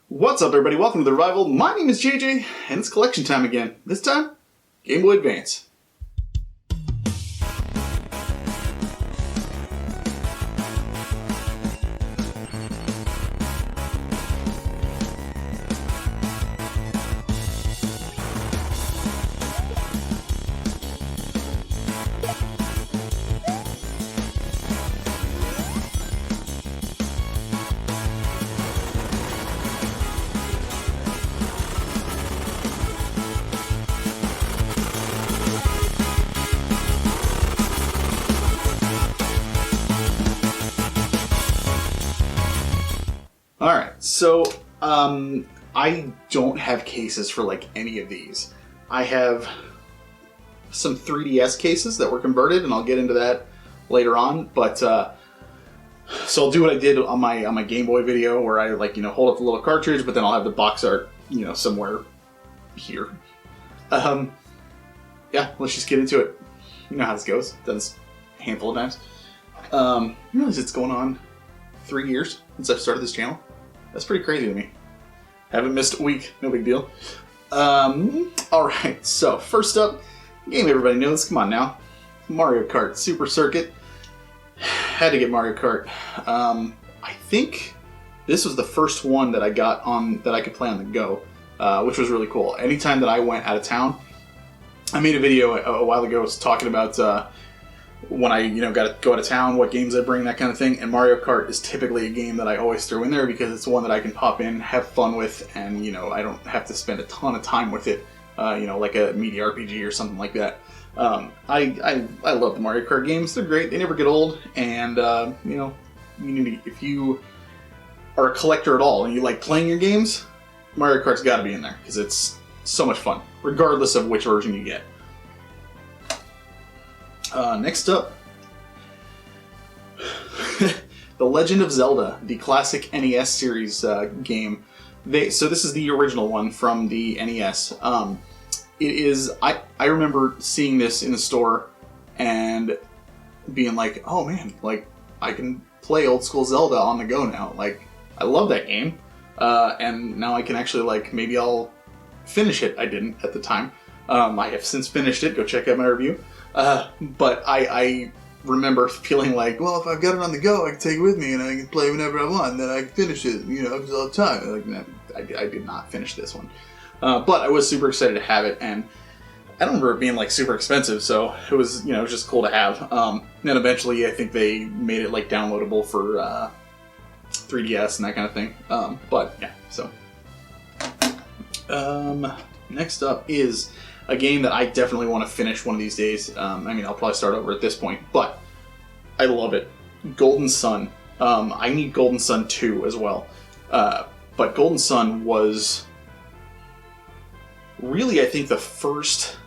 What's up, everybody? Welcome to The Revival. My name is JJ, and it's collection time again. This time, Game Boy Advance. Alright, so, I don't have cases for, any of these. I have some 3DS cases that were converted, and I'll get into that later on, but, so I'll do what I did on my Game Boy video, where I, hold up the little cartridge, but then I'll have the box art, somewhere here. Yeah, let's just get into it. You know how this goes. Done this a handful of times. You realize it's going on 3 years since I've started this channel? That's pretty crazy to me. Haven't missed a week. No big deal. Alright, so first up, game everybody knows. Come on now. Mario Kart Super Circuit. Had to get Mario Kart. I think this was the first one that I got on that I could play on the go, which was really cool. Anytime that I went out of town, I made a video a while ago talking about when I, got to go out of town, what games I bring, that kind of thing. And Mario Kart is typically a game that I always throw in there because it's one that I can pop in, have fun with, and, I don't have to spend a ton of time with it, like a media RPG or something like that. I love the Mario Kart games. They're great. They never get old. And, you need to, if you are a collector at all and you like playing your games, Mario Kart's got to be in there because it's so much fun, regardless of which version you get. Next up, The Legend of Zelda, the classic NES series game. So this is the original one from the NES. It is. I remember seeing this in the store and being like, "Oh man, I can play old school Zelda on the go now." I love that game, and now I can actually maybe I'll finish it. I didn't at the time. I have since finished it. Go check out my review. But I remember feeling well, if I've got it on the go, I can take it with me and I can play whenever I want, and then I can finish it, because all the time. I did not finish this one. But I was super excited to have it, and I don't remember it being super expensive, so it was, it was just cool to have. Then eventually I think they made it downloadable for 3DS and that kind of thing. But yeah, so. Next up is a game that I definitely want to finish one of these days. I'll probably start over at this point, but I love it. Golden Sun. I need Golden Sun 2 as well. But Golden Sun was really, I think, the first,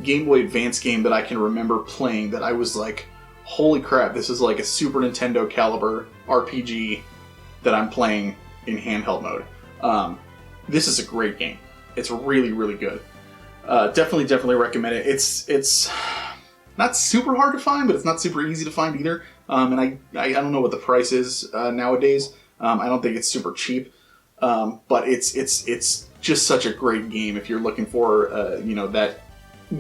Game Boy Advance game that I can remember playing that I was holy crap, this is a Super Nintendo caliber RPG that I'm playing in handheld mode. This is a great game. It's really, really good. Definitely recommend it. It's not super hard to find, but it's not super easy to find either. And I don't know what the price is nowadays. I don't think it's super cheap. But it's just such a great game if you're looking for that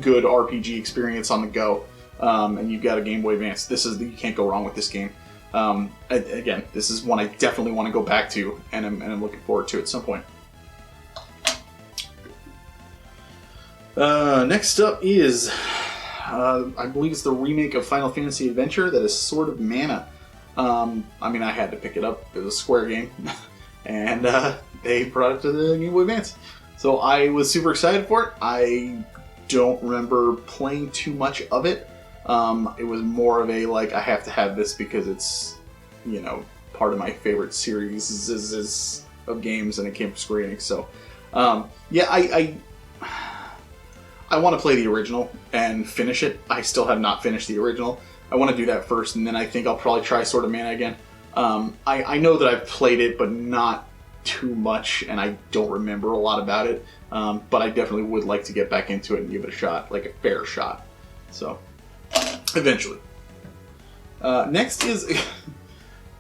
good RPG experience on the go. And you've got a Game Boy Advance. You can't go wrong with this game. Again, this is one I definitely want to go back to, and I'm looking forward to at some point. Next up is, I believe it's the remake of Final Fantasy Adventure that is Sword of Mana. I had to pick it up. It was a Square game, and they brought it to the Game Boy Advance. So I was super excited for it. I don't remember playing too much of it. It was more of a, I have to have this because it's, part of my favorite series of games, and it came from Square Enix. So, yeah, I want to play the original and finish it. I still have not finished the original. I want to do that first, and then I think I'll probably try Sword of Mana again. I know that I've played it, but not too much, and I don't remember a lot about it. But I definitely would like to get back into it and give it a shot, a fair shot. So, eventually. Next is...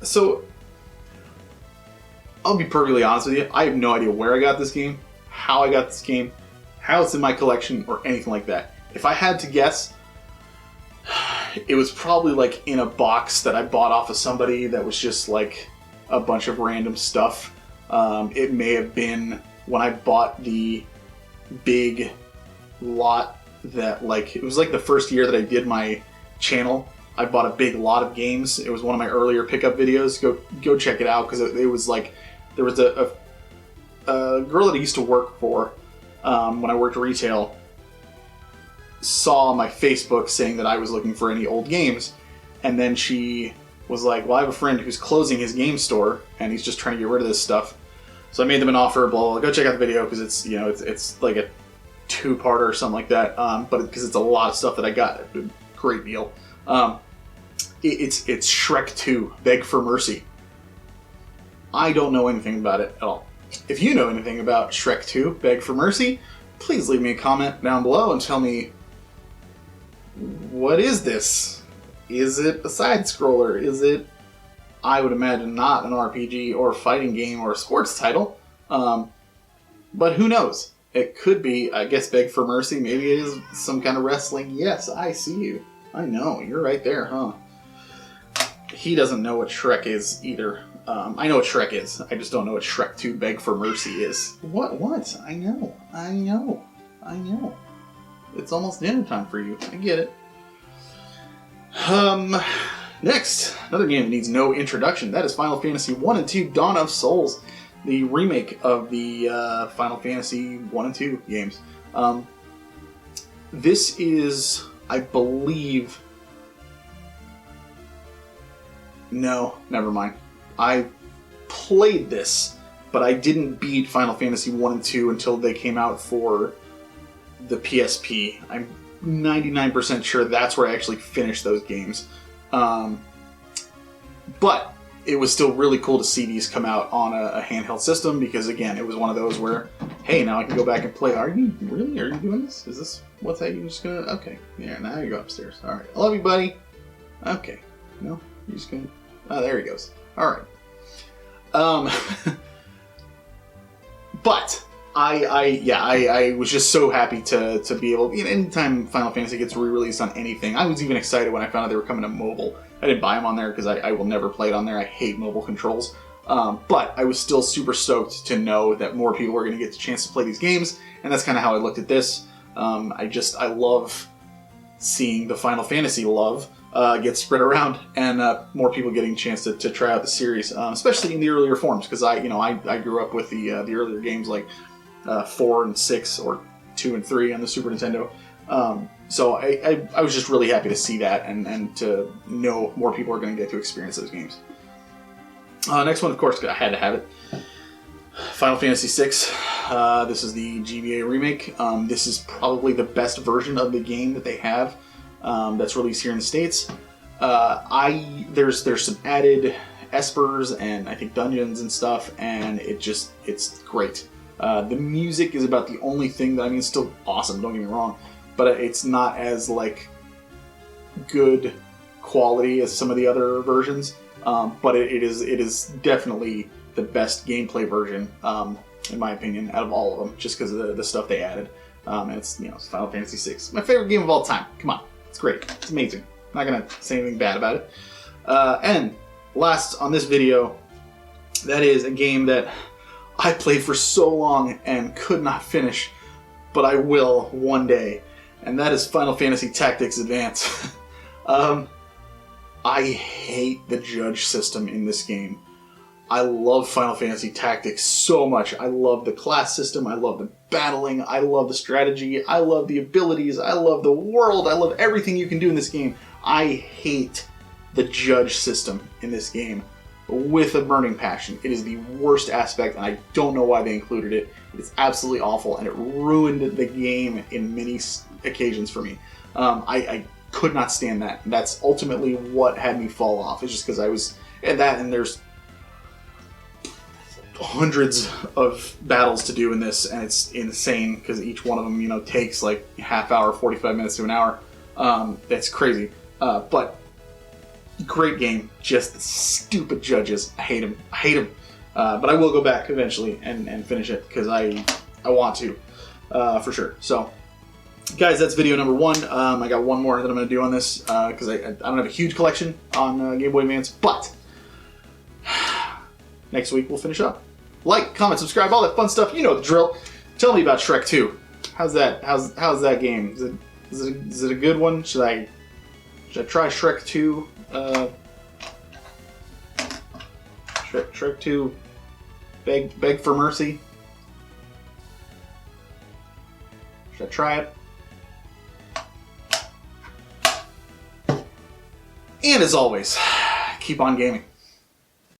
So, I'll be perfectly honest with you. I have no idea where I got this game, how I got this game, how it's in my collection, or anything like that. If I had to guess, it was probably like in a box that I bought off of somebody that was just like a bunch of random stuff. It may have been when I bought the big lot that, like, it was like the first year that I did my channel. I bought a big lot of games. It was one of my earlier pickup videos. Go check it out, because it was like, there was a girl that I used to work for when I worked retail saw my Facebook saying that I was looking for any old games, and then she was like, well, I have a friend who's closing his game store and he's just trying to get rid of this stuff. So I made them an offer, blah, blah, blah. Go check out the video, because it's, you know, it's like a 2-parter or something like that, but because it's a lot of stuff that I got. Great deal. It's Shrek 2, Beg for Mercy. I don't know anything about it at all. If you know anything about Shrek 2, Beg for Mercy, please leave me a comment down below and tell me, what is this? Is it a side-scroller? Is it, I would imagine, not an RPG or a fighting game or a sports title? But who knows? It could be, I guess, Beg for Mercy. Maybe it is some kind of wrestling. Yes, I see you. I know, you're right there, huh? He doesn't know what Shrek is either. I know what Shrek is. I just don't know what Shrek 2 Beg for Mercy is. What? I know. It's almost dinner time for you. I get it. Next, another game that needs no introduction. That is Final Fantasy 1 and 2 Dawn of Souls, the remake of the Final Fantasy 1 and 2 games. This is, I believe... No, never mind. I played this, but I didn't beat Final Fantasy 1 and 2 until they came out for the PSP. I'm 99% sure that's where I actually finished those games. But it was still really cool to see these come out on a handheld system, because, again, it was one of those where, hey, now I can go back and play. Are you doing this? Is this, what's that? You're just gonna, okay. Yeah, now you go upstairs. All right. I love you, buddy. Okay. No, you're just gonna, oh, there he goes. All right. But I was just so happy to be able, you know, anytime Final Fantasy gets re-released on anything. I was even excited when I found out they were coming to mobile. I didn't buy them on there because I will never play it on there. I hate mobile controls. But I was still super stoked to know that more people were going to get the chance to play these games, and that's kind of how I looked at this. I love seeing the Final Fantasy love get spread around, and more people getting a chance to try out the series, especially in the earlier forms, because I grew up with the earlier games like 4 and 6 or 2 and 3 on the Super Nintendo. So I was just really happy to see that, and to know more people are going to get to experience those games. Next one, of course, I had to have it. Final Fantasy VI. This is the GBA remake. This is probably the best version of the game that they have that's released here in the States. There's some added espers and I think dungeons and stuff, and it's great. The music is about the only thing that, I mean, it's still awesome, don't get me wrong, but it's not as, like, good quality as some of the other versions. But it is definitely the best gameplay version, in my opinion, out of all of them, just because of the stuff they added. And it's, you know, it's Final Fantasy VI. My favorite game of all time. Come on. It's great. It's amazing. I'm not going to say anything bad about it. And last on this video, that is a game that I played for so long and could not finish, but I will one day. And that is Final Fantasy Tactics Advance. I hate the judge system in this game. I love Final Fantasy Tactics so much. I love the class system. I love the battling. I love the strategy. I love the abilities. I love the world. I love everything you can do in this game. I hate the judge system in this game with a burning passion. It is the worst aspect, and I don't know why they included it. It is absolutely awful, and it ruined the game in many occasions for me. I could not stand that. That's ultimately what had me fall off. It's just because I was at that, and there's hundreds of battles to do in this, and it's insane because each one of them, you know, takes like half hour, 45 minutes to an hour. That's crazy. But great game. Just stupid judges. I hate them. But I will go back eventually and finish it because I want to, for sure. So, guys, that's video number 1. I got one more that I'm going to do on this because I don't have a huge collection on Game Boy Advance, but next week we'll finish up. Like, comment, subscribe, all that fun stuff. You know the drill. Tell me about Shrek 2. How's that? How's that game? Is it a good one? Should I try Shrek 2? Shrek 2. Beg for mercy. Should I try it? And as always, keep on gaming.